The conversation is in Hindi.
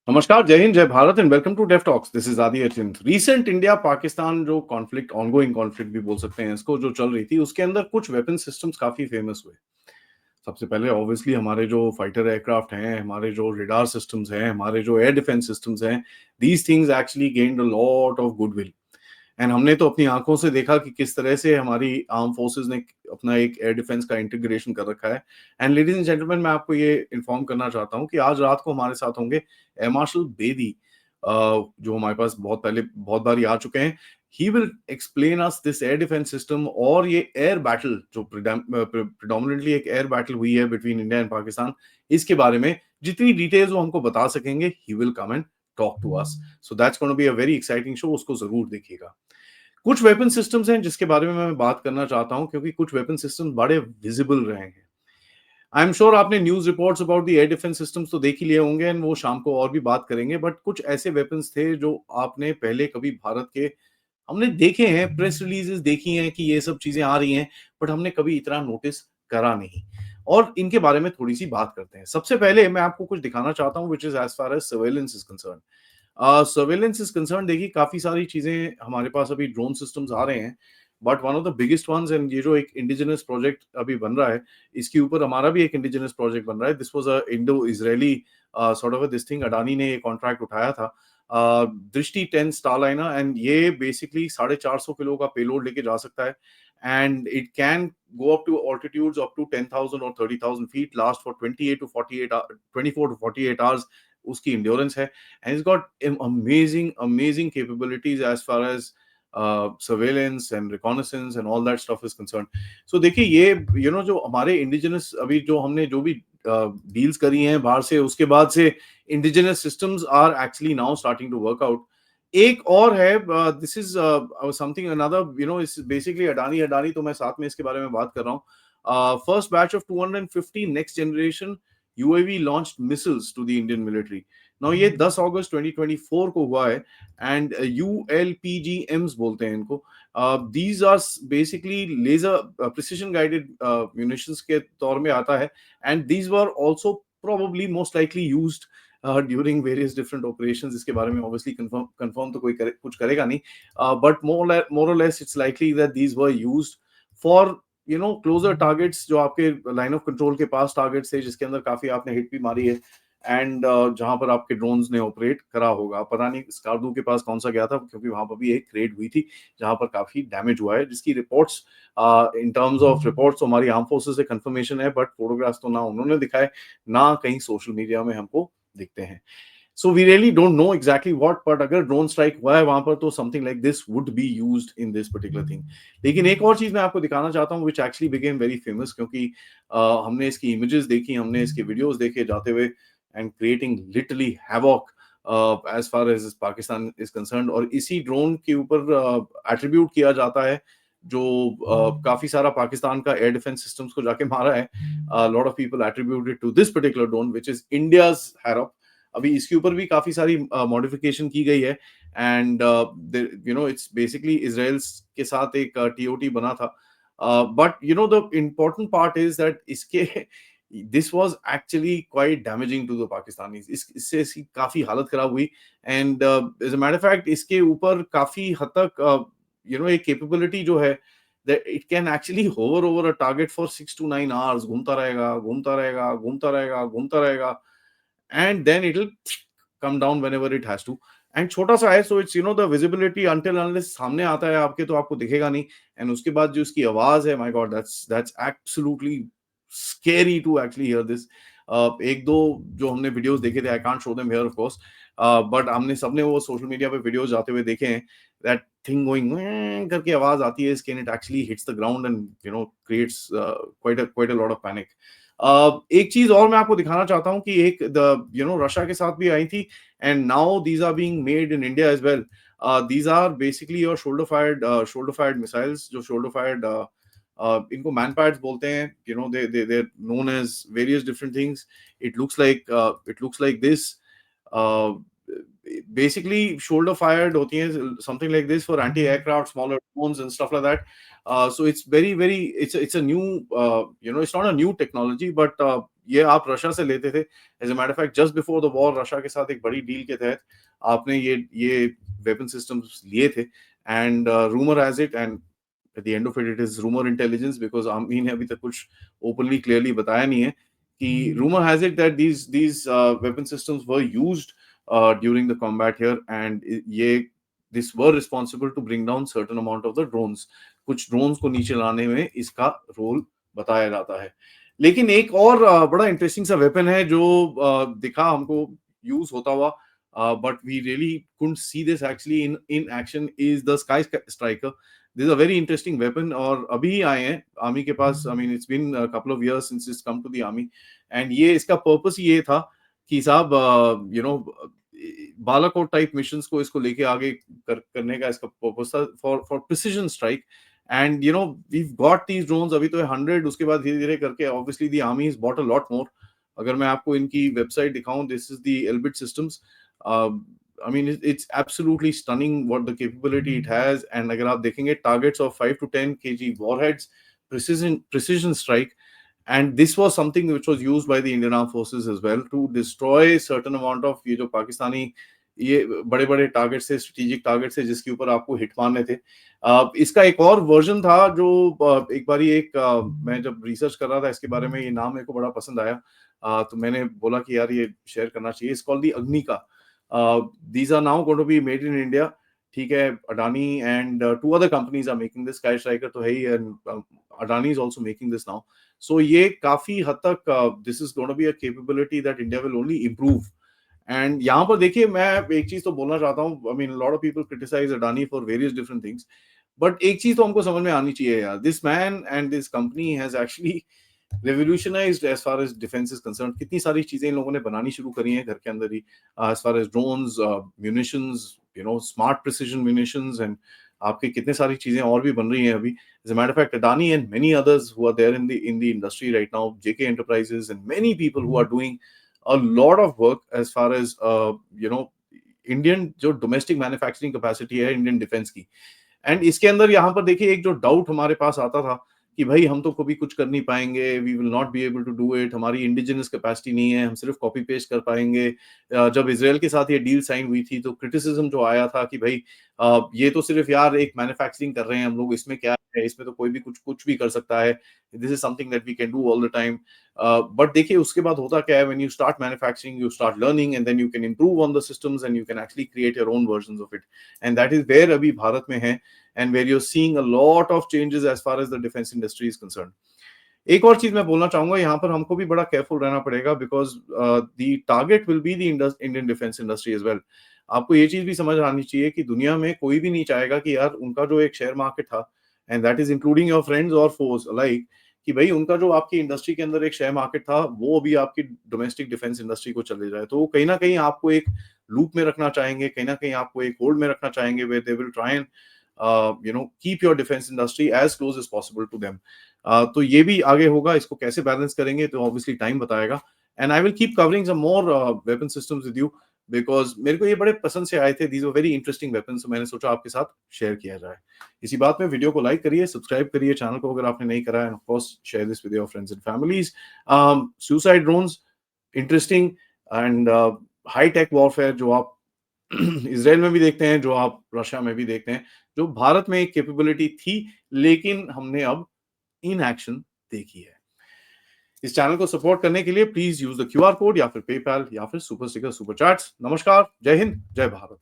नमस्कार, जय हिंद, जय Bharat and welcome to deaf talks. This is Aadi Achint. Recent India Pakistan जो कॉन्फ्लिक्ट, ऑनगोइंग कॉन्फ्लिक्ट भी बोल सकते हैं इसको, जो चल रही थी, उसके अंदर कुछ वेपन सिस्टम्स काफी फेमस हुए। सबसे पहले ऑब्वियसली हमारे जो फाइटर एयरक्राफ्ट हैं, हमारे जो रेडार सिस्टम्स हैं, हमारे जो एयर डिफेंस सिस्टम्स हैं, these things actually gained a lot of goodwill. And हमने तो अपनी आंखों से देखा कि किस तरह से हमारी आर्म फोर्सेस ने अपना एक एयर डिफेंस का इंटीग्रेशन कर रखा है। एंड लेडीज एंड जेंटलमैन, मैं आपको ये इन्फॉर्म करना चाहता हूँ कि आज रात को हमारे साथ होंगे एयर मार्शल बेदी, जो हमारे पास बहुत पहले बहुत बार आ चुके हैं। He will explain us this air defence system और ये एयर बैटल जो प्रिडोमिनेटली एक एयर बैटल हुई है बिटवीन इंडिया एंड पाकिस्तान, इसके बारे में जितनी डिटेल्स वो हमको बता सकेंगे, he will come and talk to us. So that's gonna be a very exciting show, उसको जरूर देखिएगा। कुछ वेपन सिस्टम्स हैं जिसके बारे में मैं बात करना चाहता हूं, क्योंकि कुछ वेपन सिस्टम बड़े विजिबल रहे हैं। आई एम श्योर आपने news reports about the air defence systems तो देख ही लिए होंगे, एंड वो शाम को और भी बात करेंगे। बट कुछ ऐसे वेपन्स थे जो आपने पहले कभी भारत के, हमने देखे हैं, प्रेस रिलीजेस देखी हैं कि ये सब चीजें आ रही हैं, बट हमने कभी इतना नोटिस करा नहीं। और इनके बारे में थोड़ी सी बात करते हैं। सबसे पहले मैं आपको कुछ दिखाना चाहता हूं which is as far as surveillance is concern. Surveillance is concern, देखिए काफी सारी चीजें हमारे पास अभी ड्रोन सिस्टम्स आ रहे हैं, but one of the biggest ones, and ये जो एक इंडिजिनस प्रोजेक्ट अभी बन रहा है, इसके ऊपर हमारा भी एक इंडिजिनस प्रोजेक्ट बन रहा है। This was a Indo Israeli sort of a this thing. Adani ने ये कॉन्ट्रैक्ट उठाया था, दृष्टि 10 स्टारलाइनर, एंड ये बेसिकली 450 किलो का पेलोड लेके जा सकता है। And it can go up to altitudes up to 10,000 or 30,000 feet, last for 28 to 48 24 to 48 hours उसकी endurance है। And he's got amazing capabilities as far as surveillance and reconnaissance and all that stuff is concerned. So देखिए ये जो हमारे indigenous अभी जो हमने जो भी डील्स करी हैं बाहर से, उसके बाद से indigenous systems are actually now starting to work out. एक और है, दिस इज समथिंग अनदर, इस बेसिकली अडानी अडानी, तो मैं साथ में इसके बारे में बात कर रहा हूँ। First batch of 250 next generation UAV launched missiles to the Indian military. Now ये 10 अगस्त 2024 को हुआ है, एंड यूएलपीजीएम्स बोलते हैं इनको। These are basically laser precision guided munitions के तौर में आता है, and these were also probably most likely used during various different operations. इसके बारे में ऑब्वियसली कंफर्म तो कोई कुछ करेगा नहीं, बट मोर और less it's likely that these were used for closer targets, जो आपके लाइन ऑफ कंट्रोल के पास टारगेट्स थे, जिसके अंदर काफी आपने हिट भी मारी है, एंड जहां पर आपके ड्रोन्स ने ऑपरेट करा होगा। पता नहीं स्कार्दू के पास कौन सा गया था, क्योंकि वहां पर भी एक रेड हुई थी जहां पर काफी डैमेज हुआ है, जिसकी reports, in terms of reports, हमारी आर्म फोर्सेस से कंफर्मेशन है, बट फोटोग्राफ्स तो ना उन्होंने दिखाए, ना कहीं सोशल मीडिया में हमको दिखते हैं। So we really don't know exactly what, but अगर ड्रोन स्ट्राइक हुआ है वहां पर, तो something like this would be used in this particular thing. लेकिन एक और चीज मैं आपको दिखाना चाहता हूँ which actually became very famous, क्योंकि हमने इसकी इमेजेस देखी, हमने इसके वीडियोस देखे जाते हुए, and creating literally havoc as far as Pakistan is concerned। और इसी ड्रोन के ऊपर एट्रीब्यूट किया जाता है जो काफी सारा पाकिस्तान का एयर डिफेंस सिस्टम्स को जाके मारा है। Lot of people attributed to this particular drone which is India's Harop. अभी इसके ऊपर भी काफी सारी मॉडिफिकेशन की गई है, एंड इट्स बेसिकली इजराइल के साथ एक टीओटी बना था, but the important part is that इसके this was actually quite damaging to the Pakistanis. इससे इसकी काफी हालत खराब हुई, and as a matter fact इसके ऊपर काफी हद तक एक कैपेबिलिटी जो है, that it can actually hover over a target for 6 to 9 hours, घूमता रहेगा घूमता रहेगा घूमता रहेगा घूमता रहेगा, and then it'll come down whenever it has to। And छोटा सा है, so it's the visibility until unless सामने आता है आपके, तो आपको दिखेगा नहीं। एंड उसके बाद जो उसकी आवाज है, my god, that's absolutely scary to actually hear this. एक दो जो हमने वीडियोस देखे थे, I can't show them here of course, but हमने सबने वो सोशल मीडिया पे वीडियोस जाते हुए देखे हैं। दैट थिंग गोइंग करके आवाज आती है, skin it actually hits the ground and creates quite a lot of panic. एक चीज और मैं आपको दिखाना चाहता हूं कि एक रशिया के साथ भी आई थी, and now these are being made in India as well. These are basically your shoulder fired missiles, जो शोल्डर फायर्ड, इनको मैन पैड्स बोलते हैं, they known as various different things. It looks like this. Basically shoulder fired होती हैं, something like this, for anti aircraft smaller drones and stuff like that। So it's very it's a new, it's not a new technology, but ये आप रशिया से लेते थे। As a matter of fact just before the war Russia के साथ एक बड़ी डील के तहत आपने ये वेपन सिस्टम्स लिए थे। And rumour has it, and at the end of it, it is rumour intelligence, because army ने अभी तक कुछ ओपनली क्लियरली बताया नहीं है कि rumour has it that these weapon systems were used during the combat here, and ये this were responsible to bring down certain amount of the drones। कुछ ड्रोन्स को नीचे लाने में इसका रोल बताया जाता है। लेकिन एक और बड़ा इंटरेस्टिंग सा वेपन है जो दिखा हमको यूज होता हुआ, but we really couldn't see this actually in action, is the sky striker. This is a very interesting weapon, और अभी आए हैं आर्मी के पास। I mean it's been couple of years since it's come to the army, and ये इसका पर्पस ये था कि साहब बालाकोट टाइप मिशंस को इसको लेके आगे करने का इसका पर्पस था, for precision strike. And we've got these drones, अभी तो 100, उसके बाद धीरे धीरे करके obviously the army has bought a lot more. अगर मैं आपको इनकी वेबसाइट दिखाऊं, this is the Elbit systems. I mean, it's absolutely stunning what the capability it has. And अगर आप देखेंगे targets of 5 to 10 kg warheads, precision strike, and this was something which was used by the Indian Armed Forces as well to destroy certain amount of ये जो पाकिस्तानी ये बड़े बड़े टारगेट से, स्ट्रेटेजिक टारगेट से जिसके ऊपर आपको हिट मारने थे। इसका एक और वर्जन था जो एक बारी मैं जब रिसर्च कर रहा था इसके बारे में, ये नाम मेरे को बड़ा पसंद आया, तो मैंने बोला कि यार ये शेयर करना चाहिए। It's called the Agnika. These are now going to be made in India। ठीक है, Adani and two other companies are making this. Sky striker तो है ही, and Adani is also making this now. So ये काफी हद तक this is going to be a capability that India will only improve. And यहाँ पर देखिए, मैं एक चीज तो बोलना चाहता हूँ। I mean lot of people criticize Adani for various different things, but एक चीज तो हमको समझ में आनी चाहिए यार, this man and this company has actually revolutionized as far as defense is concerned। कितनी सारी चीजें इन लोगों ने बनानी शुरू करी हैं घर के अंदर ही, as far as drones, munitions, smart precision munitions, and आपकी कितने सारी चीजें और भी बन रही हैं अभी। As a matter of fact, Adani and many others who are there in the industry right now, JK Enterprises and many people who are doing a lot of work as far as Indian जो डोमेस्टिक मैन्युफैक्चरिंग कैपेसिटी है इंडियन डिफेंस की। एंड इसके अंदर यहाँ पर देखिए, एक जो डाउट हमारे पास आता था कि भाई हम तो कभी कुछ कर नहीं पाएंगे, we will not be able to do it, हमारी इंडिजिनस कैपेसिटी नहीं है, हम सिर्फ कॉपी पेस्ट कर पाएंगे। जब इसराइल के साथ ये डील साइन हुई थी तो क्रिटिसिज्म जो आया था कि भाई ये तो सिर्फ यार एक मैन्युफैक्चरिंग कर रहे हैं हम लोग, इसमें क्या है, इसमें तो कोई भी कुछ भी कर सकता है, this is something that we can do all the time. But देखिए उसके बाद होता क्या है, when you start manufacturing you start learning, and then you can improve on the systems and you can actually create your own versions of it, and that is where अभी भारत में है, and where you're seeing a lot of changes as far as the defense industry is concerned। एक और चीज मैं बोलना चाहूंगा, यहाँ पर हमको भी बड़ा केयरफुल रहना पड़ेगा, because the target will be the Indian defence industry as well. आपको ये चीज भी समझ आनी चाहिए कि दुनिया में कोई भी नहीं चाहेगा कि यार उनका जो एक शेयर मार्केट था, and that is including your friends और फोर्स अलाइक, कि भाई उनका जो आपकी इंडस्ट्री के अंदर एक शेयर मार्केट था वो अभी आपकी डोमेस्टिक डिफेंस इंडस्ट्री को चले जाए, तो वो कहीं ना कहीं आपको एक लूप में रखना चाहेंगे, कहीं ना कहीं आपको एक होल्ड में रखना चाहेंगे, where they will try and keep your defense industry as close as possible to them। तो ये भी आगे होगा, इसको कैसे बैलेंस करेंगे तो ऑब्वियसली टाइम बताएगा। And I will keep covering some more weapon systems with you, because मेरे को ये बड़े पसंद से आए थे, these were very interesting weapons, तो मैंने सोचा आपके साथ शेयर किया जाए। इसी बात में वीडियो को लाइक करिए, सब्सक्राइब करिए चैनल को अगर आपने नहीं करा है, end of course share this with your friends and families. Suicide drones interesting and high tech warfare जो आप इसराइल में भी देखते हैं, जो आप रशिया में भी देखते हैं, जो भारत में एक कैपेबिलिटी थी लेकिन हमने अब इन एक्शन देखी है। इस चैनल को सपोर्ट करने के लिए please use the QR code या फिर पेपैल या फिर सुपर स्टिकर सुपर चैट्स। नमस्कार, जय हिंद, जय भारत।